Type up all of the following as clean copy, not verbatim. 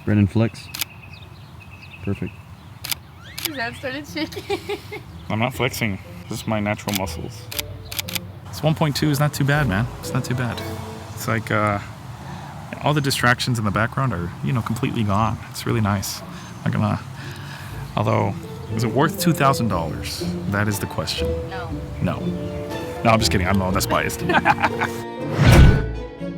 Brennan flex. Perfect. His hand started shaking. I'm not flexing. This is my natural muscles. This 1.2 is not too bad, man. It's not too bad. It's like all the distractions in the background are, you know, completely gone. It's really nice. I'm gonna. Although, is it worth $2,000? That is the question. No. No. No, I'm just kidding. I don't know. That's biased.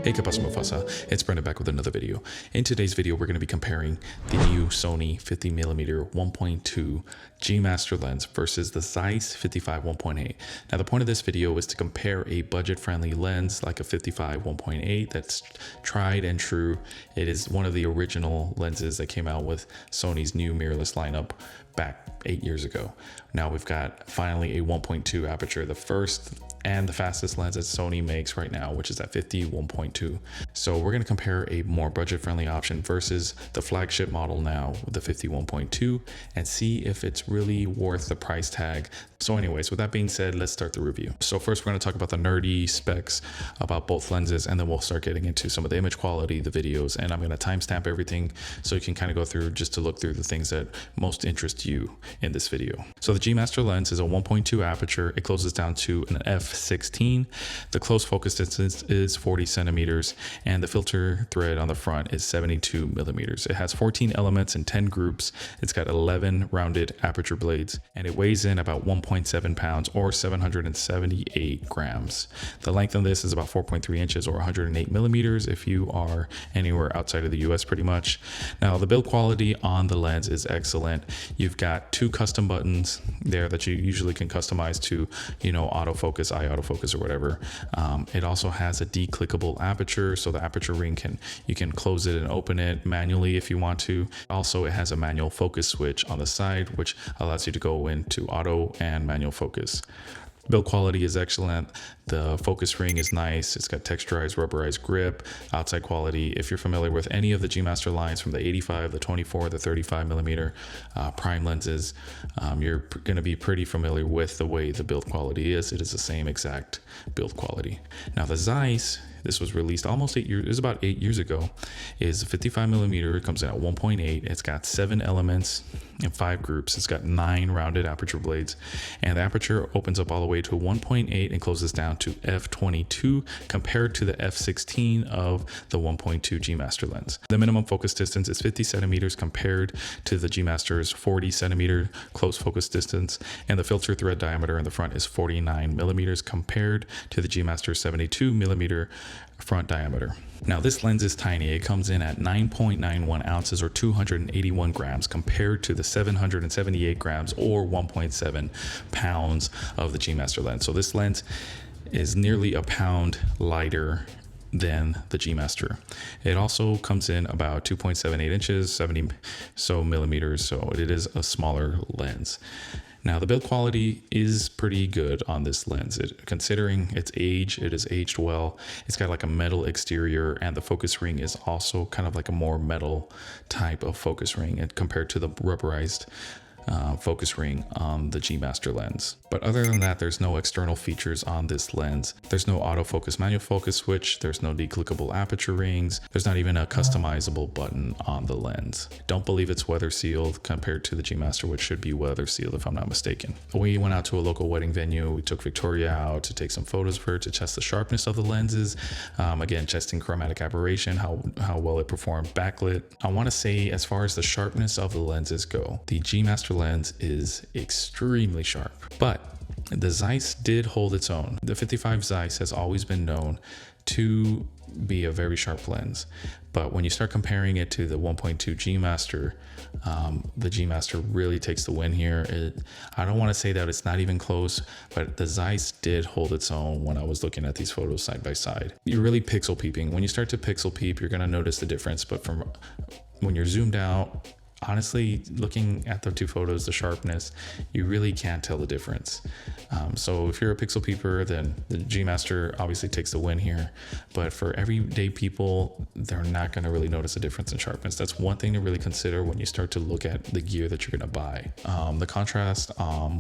Hey, ¿qué pasa, Mufasa? It's Brendan back with another video. In today's video, we're going to be comparing the new Sony 50mm 1.2 G Master lens versus the Zeiss 55 1.8. Now, the point of this video is to compare a budget-friendly lens like a 55 1.8 that's tried and true. It is one of the original lenses that came out with Sony's new mirrorless lineup back 8 years ago. Now we've got finally a 1.2 aperture, the first and the fastest lens that Sony makes right now, which is that 50 1.2. So we're going to compare a more budget-friendly option versus the flagship model now with the 50 1.2 and see if it's really worth the price tag. So anyways, with that being said, let's start the review. So first we're going to talk about the nerdy specs about both lenses, and then we'll start getting into some of the image quality, the videos, and I'm going to timestamp everything so you can kind of go through just to look through the things that most interest you in this video. So the G Master lens is a 1.2 aperture. It closes down to an f/16. The close focus distance is 40 centimeters, and the filter thread on the front is 72 millimeters. It has 14 elements in 10 groups. It's got 11 rounded aperture blades, and it weighs in about 1.7 pounds or 778 grams. The length of this is about 4.3 inches or 108 millimeters if you are anywhere outside of the US pretty much. Now the build quality on the lens is excellent. You've got two custom buttons there that you usually can customize to, you know, autofocus, eye autofocus or whatever. It also has a declickable aperture, so the aperture ring you can close it and open it manually if you want to. Also, it has a manual focus switch on the side, which allows you to go into auto and manual focus. Build quality is excellent. The focus ring is nice. It's got texturized, rubberized grip. Outside quality, if you're familiar with any of the G Master lines from the 85, the 24, the 35 millimeter prime lenses, you're going to be pretty familiar with the way the build quality is. It is the same exact build quality. Now the Zeiss, this was released almost 8 years, it was about 8 years ago, is 55 millimeter. It comes in at 1.8. It's got 7 elements in 5 groups. It's got 9 rounded aperture blades, and the aperture opens up all the way to 1.8 and closes down to f/22 compared to the f/16 of the 1.2 G Master lens. The minimum focus distance is 50 centimeters compared to the G Master's 40 centimeter close focus distance, and the filter thread diameter in the front is 49 millimeters compared to the G Master's 72 millimeter front diameter. Now this lens is tiny. It comes in at 9.91 ounces or 281 grams compared to the 778 grams or 1.7 pounds of the G Master lens. So this lens is nearly a pound lighter than the G Master. It also comes in about 2.78 inches, 70 millimeters, so it is a smaller lens. Now the build quality is pretty good on this lens. Considering its age, it is aged well. It's got like a metal exterior, and the focus ring is also kind of like a more metal type of focus ring compared to the rubberized focus ring on the G Master lens. But other than that, there's no external features on this lens. There's no autofocus manual focus switch. There's no declickable aperture rings. There's not even a customizable button on the lens. Don't believe it's weather sealed compared to the G Master, which should be weather sealed if I'm not mistaken. We went out to a local wedding venue. We took Victoria out to take some photos of her to test the sharpness of the lenses. Again, testing chromatic aberration, how well it performed backlit. I want to say, as far as the sharpness of the lenses go, the G Master lens is extremely sharp, but the Zeiss did hold its own. The 55 Zeiss has always been known to be a very sharp lens, but when you start comparing it to the 1.2 G Master, the G Master really takes the win here. I don't want to say that it's not even close, but the Zeiss did hold its own when I was looking at these photos side by side. You're really pixel peeping. When you start to pixel peep, you're going to notice the difference, but from when you're zoomed out, honestly, looking at the two photos, the sharpness, you really can't tell the difference. So if you're a pixel peeper, then the G Master obviously takes the win here. But for everyday people, they're not going to really notice a difference in sharpness. That's one thing to really consider when you start to look at the gear that you're going to buy. The contrast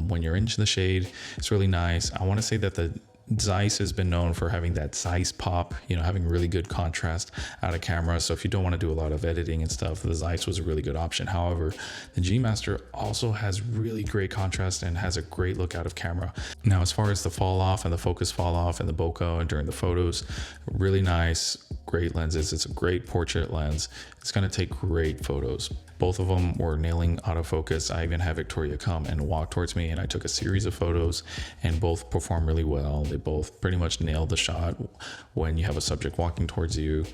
when you're in the shade, it's really nice. I want to say that the Zeiss has been known for having that Zeiss pop, you know, having really good contrast out of camera. So if you don't want to do a lot of editing and stuff, the Zeiss was a really good option. However, the G Master also has really great contrast and has a great look out of camera. Now, as far as the fall off and the focus fall off and the bokeh during the photos, really nice, great lenses. It's a great portrait lens. It's going to take great photos. Both of them were nailing autofocus. I even had Victoria come and walk towards me, and I took a series of photos, and both performed really well. They both pretty much nailed the shot. When you have a subject walking towards you,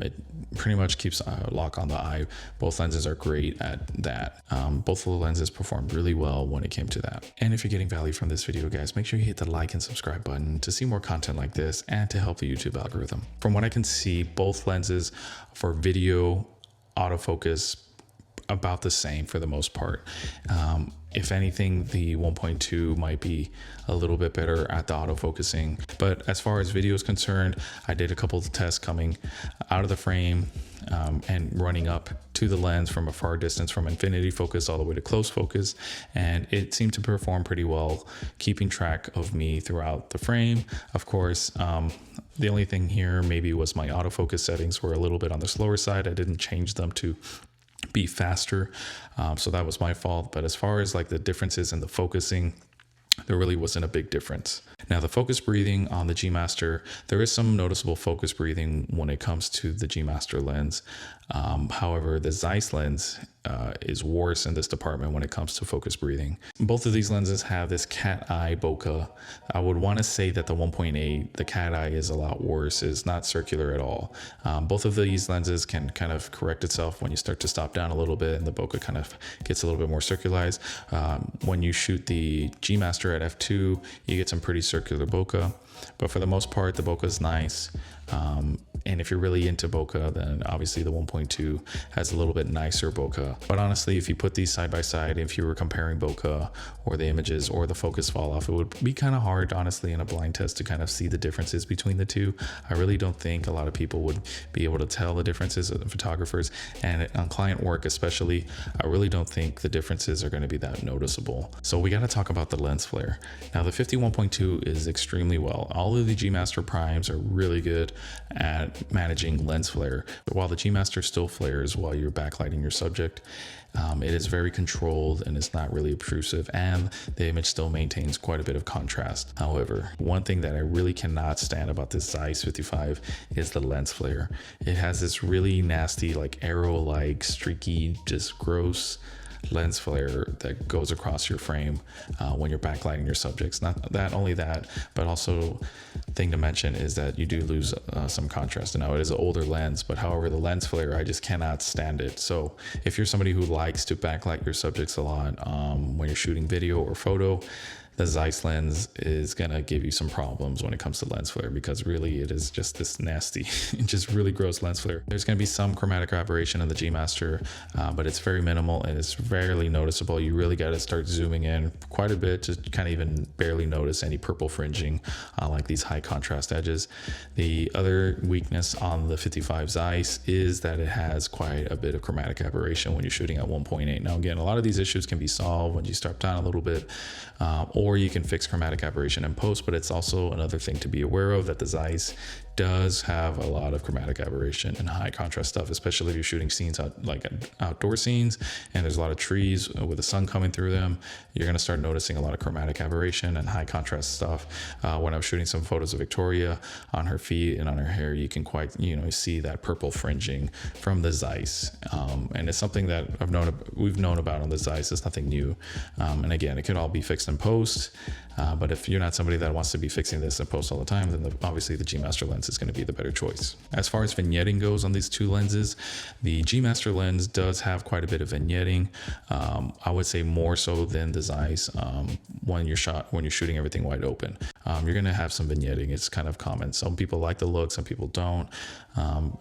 it pretty much keeps a lock on the eye. Both lenses are great at that. Both of the lenses performed really well when it came to that. And if you're getting value from this video, guys, make sure you hit the like and subscribe button to see more content like this and to help the YouTube algorithm. From what I can see, both lenses for video autofocus about the same for the most part. If anything, the 1.2 might be a little bit better at the autofocusing. But as far as video is concerned, I did a couple of tests coming out of the frame and running up to the lens from a far distance, from infinity focus all the way to close focus, and it seemed to perform pretty well, keeping track of me throughout the frame. Of course, the only thing here maybe was my autofocus settings were a little bit on the slower side. I didn't change them to be faster, so that was my fault. But as far as like the differences in the focusing, there really wasn't a big difference. Now, the focus breathing on the G Master, there is some noticeable focus breathing when it comes to the G Master lens. However, the Zeiss lens is worse in this department when it comes to focus breathing. Both of these lenses have this cat eye bokeh. I would want to say that the 1.8, the cat eye, is a lot worse. It's not circular at all. Both of these lenses can kind of correct itself when you start to stop down a little bit, and the bokeh kind of gets a little bit more circularized. When you shoot the G Master at f2, you get some pretty circular bokeh, but for the most part, the bokeh is nice. And if you're really into bokeh, then obviously the 1.2 has a little bit nicer bokeh. But honestly, if you put these side by side, if you were comparing bokeh or the images or the focus fall off, it would be kind of hard, honestly, in a blind test to kind of see the differences between the two. I really don't think a lot of people would be able to tell the differences of the photographers, and on client work especially, I really don't think the differences are going to be that noticeable. So we got to talk about the lens flare. Now, the 51.2 is extremely well. All of the G Master primes are really good at managing lens flare. While the G Master still flares while you're backlighting your subject, it is very controlled and it's not really obtrusive, and the image still maintains quite a bit of contrast. However, one thing that I really cannot stand about this Zeiss 55 is the lens flare. It has this really nasty, like arrow-like, streaky, just gross lens flare that goes across your frame when you're backlighting your subjects. Not that only that, but also thing to mention is that you do lose some contrast. And now it is an older lens, but however, the lens flare, I just cannot stand it. So if you're somebody who likes to backlight your subjects a lot when you're shooting video or photo, the Zeiss lens is gonna give you some problems when it comes to lens flare, because really it is just this nasty, just really gross lens flare. There's gonna be some chromatic aberration in the G Master, but it's very minimal and it's rarely noticeable. You really gotta start zooming in quite a bit to kind of even barely notice any purple fringing like these high contrast edges. The other weakness on the 55 Zeiss is that it has quite a bit of chromatic aberration when you're shooting at 1.8. Now again, a lot of these issues can be solved when you start down a little bit, or you can fix chromatic aberration in post, but it's also another thing to be aware of, that the Zeiss does have a lot of chromatic aberration and high contrast stuff, especially if you're shooting scenes like outdoor scenes and there's a lot of trees with the sun coming through them. You're going to start noticing a lot of chromatic aberration and high contrast stuff. When I was shooting some photos of Victoria, on her feet and on her hair, you can quite see that purple fringing from the Zeiss, and it's something that we've known about on the Zeiss. It's nothing new, and again, it could all be fixed in post, but if you're not somebody that wants to be fixing this in post all the time, then obviously the G Master lens is going to be the better choice. As far as vignetting goes on these two lenses, the G Master lens does have quite a bit of vignetting. I would say more so than the Zeiss. When you're shooting everything wide open, you're going to have some vignetting. It's kind of common. Some people like the look, some people don't.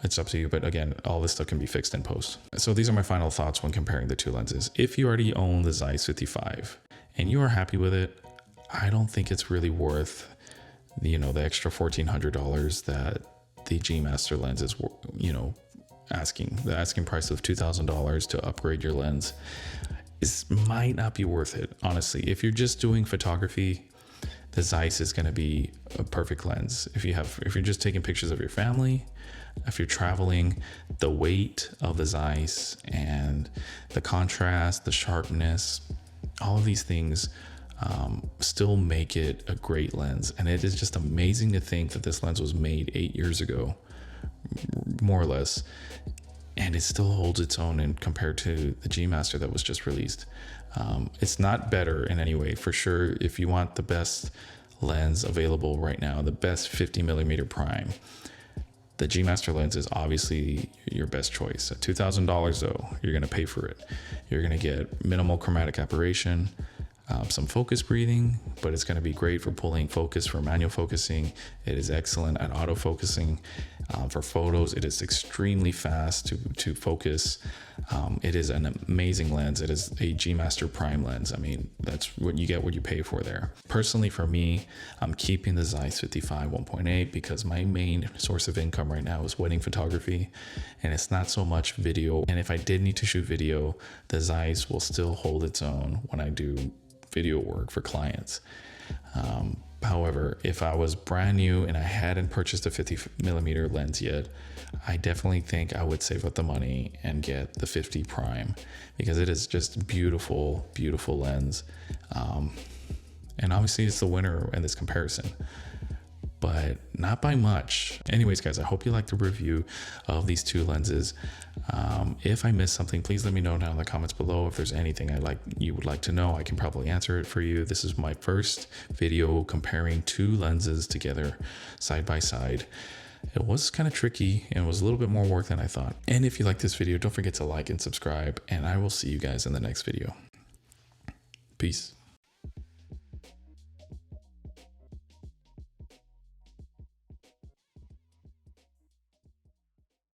It's up to you, but again, all this stuff can be fixed in post. So these are my final thoughts when comparing the two lenses. If you already own the Zeiss 55 and you are happy with it, I don't think it's really worth the extra $1,400 that the G Master lens is, asking. The asking price of $2,000 to upgrade your lens might not be worth it, honestly. If you're just doing photography, the Zeiss is going to be a perfect lens. If you're just taking pictures of your family, if you're traveling, the weight of the Zeiss and the contrast, the sharpness, all of these things still make it a great lens. And it is just amazing to think that this lens was made 8 years ago, more or less, and it still holds its own in compared to the G Master that was just released. It's not better in any way, for sure. If you want the best lens available right now, the best 50mm prime, the G Master lens is obviously your best choice. At $2,000 though, you're gonna pay for it. You're gonna get minimal chromatic aberration, some focus breathing, but it's going to be great for pulling focus, for manual focusing. It is excellent at autofocusing. For photos, it is extremely fast to focus. It is an amazing lens. It is a G Master Prime lens. I mean, that's what you get, what you pay for there. Personally, for me, I'm keeping the Zeiss 55 1.8 because my main source of income right now is wedding photography, and it's not so much video. And if I did need to shoot video, the Zeiss will still hold its own when I do video work for clients. However, if I was brand new and I hadn't purchased a 50mm lens yet, I definitely think I would save up the money and get the 50 Prime, because it is just beautiful, beautiful lens. And obviously it's the winner in this comparison, but not by much. Anyways, guys, I hope you liked the review of these two lenses. If I missed something, please let me know down in the comments below. If there's anything you would like to know, I can probably answer it for you. This is my first video comparing two lenses together side by side. It was kind of tricky and was a little bit more work than I thought. And if you like this video, don't forget to like and subscribe, and I will see you guys in the next video. Peace.